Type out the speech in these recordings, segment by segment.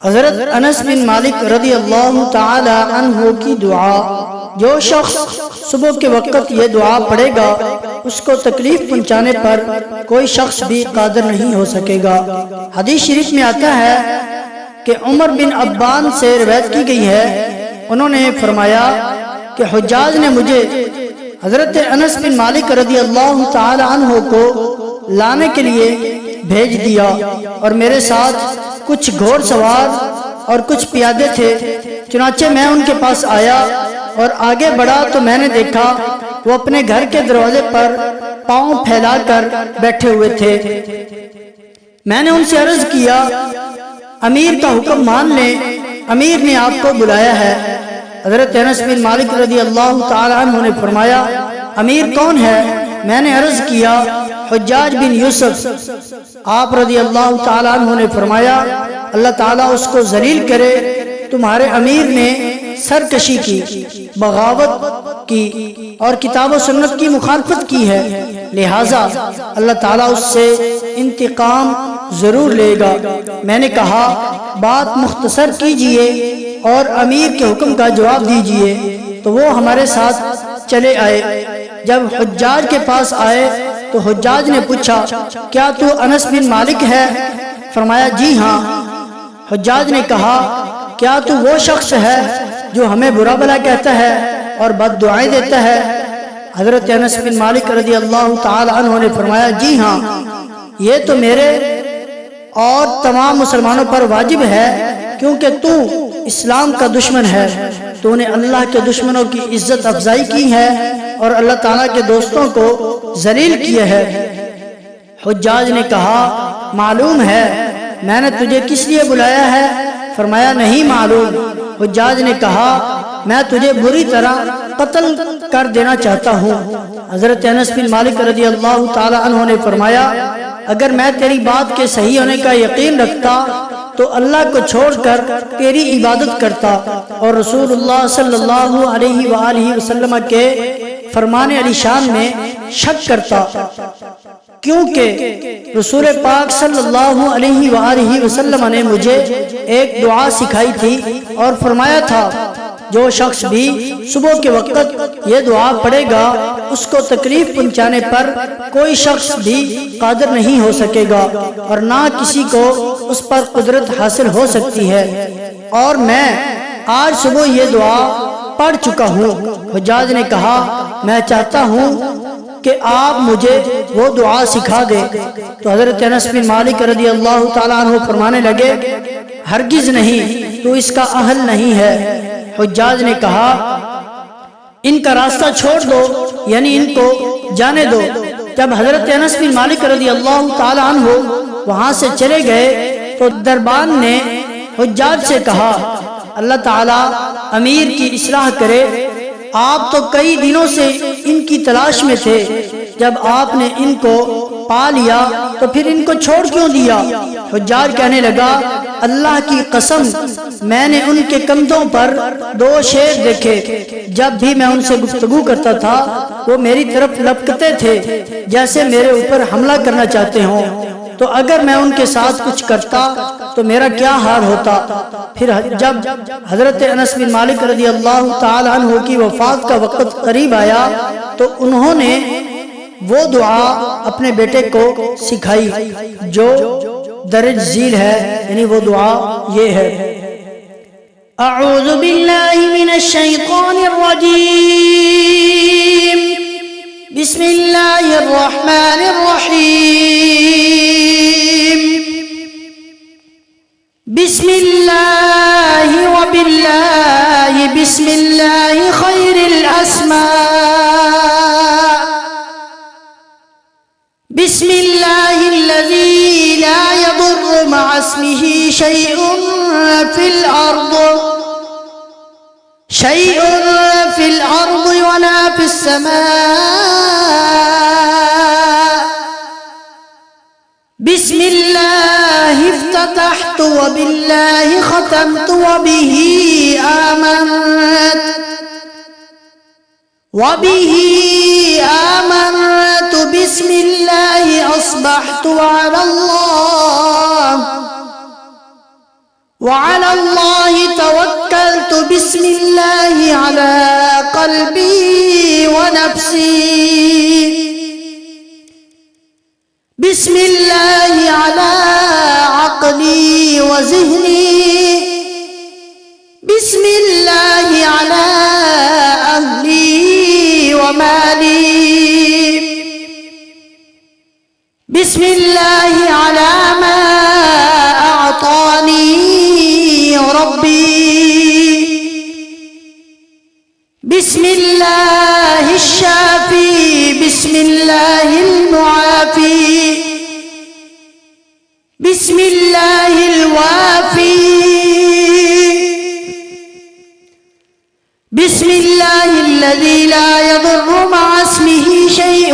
حضرت انس بن مالک رضی اللہ تعالی عنہ کی دعا۔ جو شخص صبح کے وقت یہ دعا پڑھے گا اس کو تکلیف پہنچانے پر کوئی شخص بھی قادر نہیں ہو سکے گا۔ حدیث شریف میں آتا ہے کہ عمر بن عبان سے روایت کی گئی ہے، انہوں نے فرمایا کہ حجاج نے مجھے حضرت انس بن مالک رضی اللہ تعالی عنہ کو لانے کے لیے بھیج دیا، اور میرے ساتھ کچھ گھوڑ سوار اور کچھ پیادے تھے۔ چنانچہ میں ان کے پاس آیا اور آگے بڑھا تو میں نے دیکھا وہ اپنے گھر کے دروازے پر پاؤں پھیلا کر بیٹھے ہوئے تھے۔ میں نے ان سے عرض کیا امیر کا حکم مان لیں، امیر نے آپ کو بلایا ہے۔ حضرت انس بن مالک رضی اللہ تعالی عنہ نے فرمایا امیر کون ہے؟ میں نے عرض کیا حجاج بن یوسف۔ آپ رضی اللہ تعالی عنہ نے فرمایا اللہ تعالیٰ اس کو ذلیل کرے، تمہارے امیر نے سرکشی کی، بغاوت کی اور کتاب و سنت کی مخالفت کی ہے، لہٰذا اللہ تعالیٰ اس سے انتقام ضرور لے گا۔ میں نے کہا بات مختصر کیجئے اور امیر کے حکم کا جواب دیجئے، تو وہ ہمارے ساتھ چلے آئے۔ جب حجاج کے پاس آئے تو حجاج نے پوچھا کیا تو انس بن مالک ہے؟ فرمایا جی ہاں۔ حجاج نے کہا کیا تو وہ شخص ہے جو ہمیں برا بھلا کہتا ہے اور بد دعائیں دیتا ہے؟ حضرت انس بن مالک رضی اللہ تعالی عنہ نے فرمایا جی ہاں، یہ تو میرے اور تمام مسلمانوں پر واجب ہے، کیونکہ تو اسلام کا دشمن ہے، تو نے اللہ کے دشمنوں کی عزت افزائی کی ہے اور اللہ تعالیٰ کے دوستوں کو ذلیل کیا ہے۔ حجاج نے کہا معلوم ہے، میں نے تجھے کس لیے بلایا ہے؟ فرمایا نہیں معلوم۔ حجاج نے کہا میں تجھے بری طرح قتل کر دینا چاہتا ہوں۔ حضرت انس بن مالک رضی اللہ تعالی عنہ نے فرمایا اگر میں تیری بات کے صحیح ہونے کا یقین رکھتا تو اللہ کو چھوڑ کر تیری عبادت کرتا اور رسول اللہ صلی اللہ علیہ وآلہ وسلم کے فرمان علی شان میں شک کرتا، کیونکہ رسول پاک صلی اللہ علیہ وآلہ وسلم نے مجھے ایک دعا سکھائی تھی اور فرمایا تھا جو شخص بھی صبح کے وقت یہ دعا پڑھے گا اس کو تکلیف پہنچانے پر کوئی شخص بھی قادر نہیں ہو سکے گا اور نہ کسی کو اس پر قدرت حاصل ہو سکتی ہے، اور میں آج صبح یہ دعا پڑھ چکا ہوں۔ حجاج نے کہا میں چاہتا ہوں کہ آپ مجھے وہ دعا سکھا دے، تو حضرت انس بن مالک رضی اللہ تعالیٰ عنہ فرمانے لگے ہرگز نہیں، تو اس کا اہل نہیں ہے۔ حجاج نے کہا ان کا راستہ چھوڑ دو، یعنی ان کو جانے دو۔ جب حضرت انس بن مالک رضی اللہ تعالیٰ عنہ وہاں سے چلے گئے تو دربان نے حجاج سے کہا اللہ تعالیٰ امیر کی اصلاح کرے، آپ تو کئی دنوں سے ان کی تلاش میں تھے، جب آپ نے ان کو پا لیا تو پھر ان کو چھوڑ کیوں دیا؟ حجاج کہنے لگا اللہ کی قسم میں نے ان کے کندھوں پر 2 شیر دیکھے، جب بھی میں ان سے گفتگو کرتا تھا وہ میری طرف لپکتے تھے جیسے میرے اوپر حملہ کرنا چاہتے ہوں، تو اگر میں ان کے ساتھ کچھ کرتا تو میرا کیا حال ہوتا؟ پھر جب حضرت انس بن مالک رضی اللہ تعالی عنہ کی وفات کا وقت قریب آیا تو انہوں نے وہ دعا اپنے بیٹے کو سکھائی جو درج ذیل ہے، یعنی وہ دعا یہ ہے اعوذ باللہ من الشیطان الرجیم بسم اللہ الرحمن الرحیم بسم اللہ وباللہ بسم اللہ خیر الاسماء بسم اللہ الذی لا يضر مع اسمه شیء فی الارض ولا فی السماء بسم اللہ افتتحت وباللہ ختمت وبه آمنت بسم اللہ اصبحت وعلى وعلى الله توكلت بسم الله على قلبي ونفسي بسم الله على عقلي وذهني بسم الله على أهلي ومالي بسم الله على ما أعطاني ربي بسم الله الشافي بسم الله المعافي بسم الله الوافي بسم الله الذي لا يضر مع اسمه شيء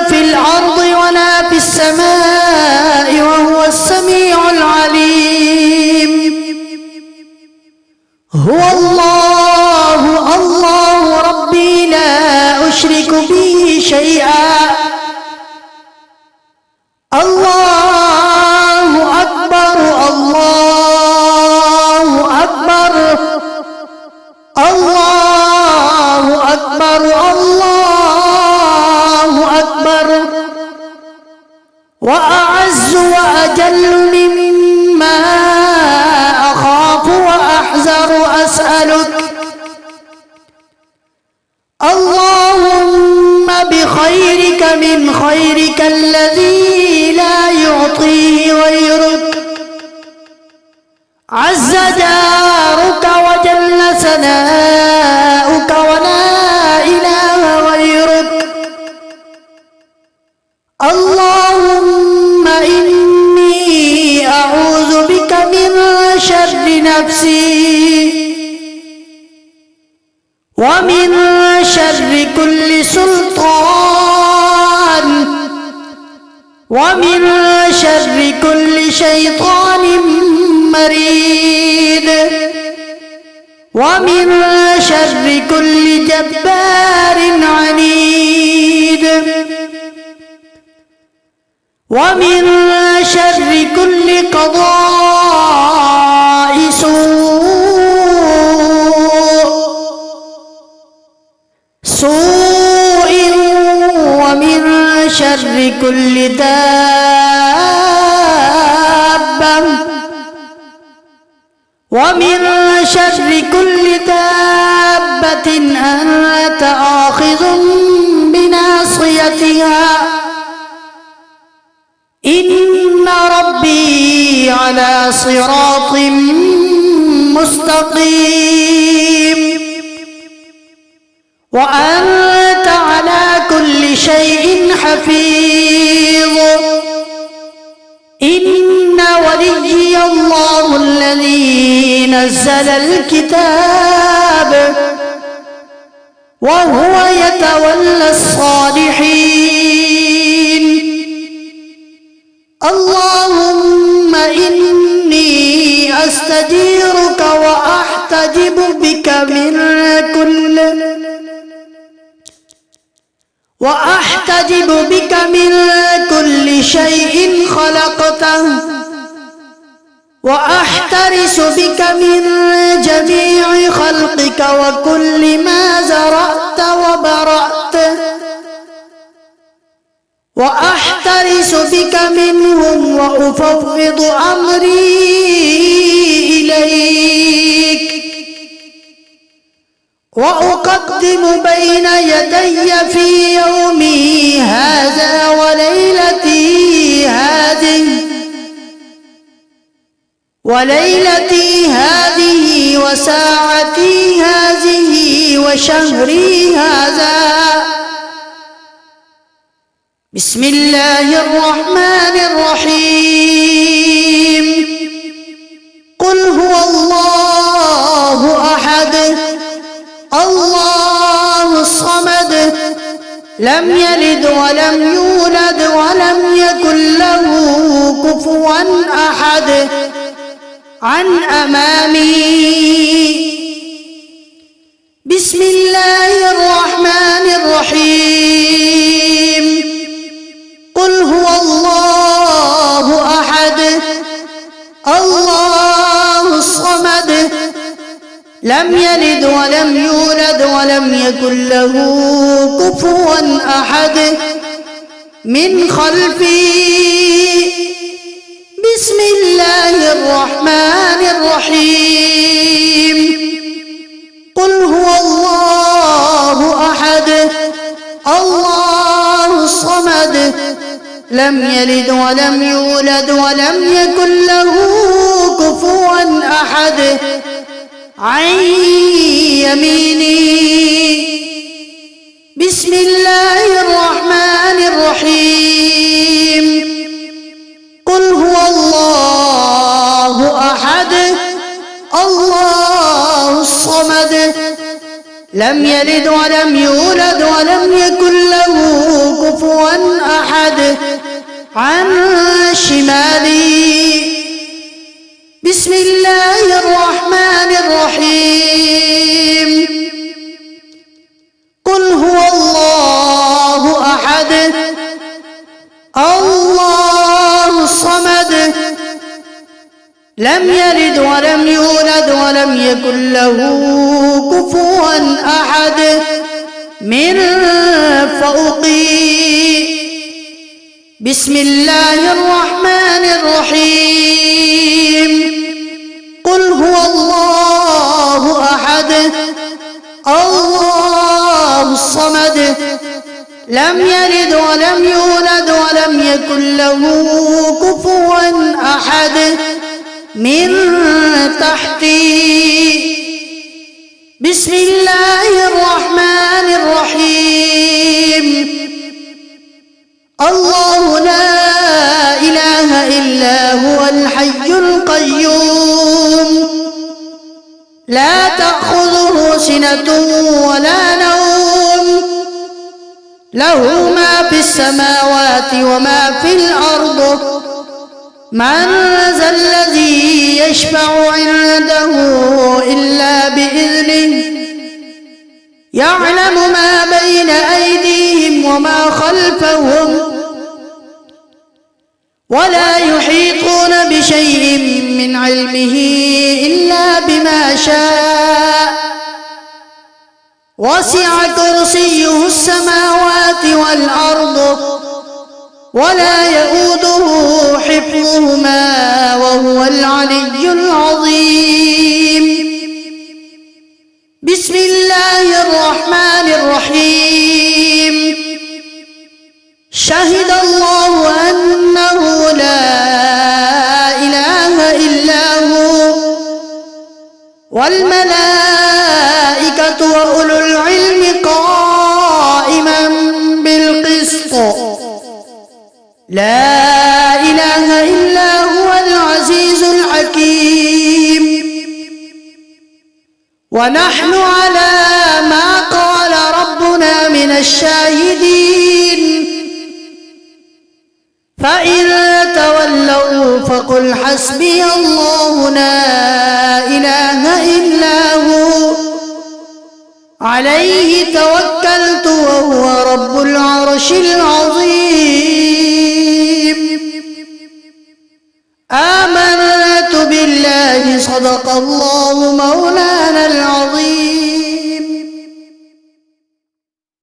في الأرض ولا في السماء وهو السميع العليم هو الله الله ربي لا أشرك به شيئا الله أكبر الله أكبر الله أكبر الله أكبر وأعز وأجل مما أخاف وأحذر أسألك اللهم بخيرك من خيرك الذي لا يعطيه غيرك عز جارك وجل ثناؤك ولا إله غيرك اللهم إني أعوذ بك من شر نفسي ومن شر كل سلطان ومن شر كل شيطان مريد ومن شر كل جبار عنيد ومن شر كل قضاء سوء ومن شر كل دابة ومن شر كل دابة أنت آخذ بناصيتها إن ربي على صراط مستقيم وأنت على كل شيء حفيظ إن وليي الله الذي نزل الكتاب وهو يتولى الصالحين اللهم إني أستجيرك وأحتجب بك من كل شيء خلقته وأحترس بك من جميع خلقك وكل ما زرعت وبرأت وأحترس بك منهم وأفوض أمري إليك وأقدم بين يدي في يومي هذا وليلتي هذه وساعتي هذه وشهري هذا بسم الله الرحمن الرحيم قل هو الله أحد الله الصمد لم يلد ولم يولد ولم يكن له كفوا أحد عن أمامي بسم الله الرحمن الرحيم قل هو الله لم يلد ولم يولد ولم يكن له كفوا أحد من خلفه بسم الله الرحمن الرحيم قل هو الله أحد الله الصمد لم يلد ولم يولد ولم يكن له كفوا أحد عن يمينه بسم الله الرحمن الرحيم قل هو الله أحد الله الصمد لم يلد ولم يولد ولم يكن له كفوا أحد عن شمالي بسم الله الرحمن الرحيم قل هو الله أحد الله الصمد لم يلد ولم يولد ولم يكن له كفوا أحد من فوقه بسم الله الرحمن الرحيم قل هو الله أحد الله الصمد لم يلد ولم يولد ولم يكن له كفوا أحد من تحتي بسم الله الرحمن الرحيم الله لا إله إلا هو الحي القيوم لا تأخذه سنة ولا نوم له ما في السماوات وما في الأرض من ذا الذي يشفع عنده إلا بإذنه يعلم ما بين أيديهم وما خلفهم ولا يحيطون بشيء من علمه إلا بما شاء وسع كرسيه السماوات والأرض ولا يؤوده حفظهما وهو العلي العظيم بسم الله الرحمن الرحيم شهد الله أنه لا إله إلا هو والملائكة وأولو العلم قائما بالقسط لا إله إلا هو العزيز الحكيم ونحن على ما قال ربنا من الشاهدين فإن تولوا فقل حسبي الله لا إله إلا هو عليه توكلت وهو رب العرش العظيم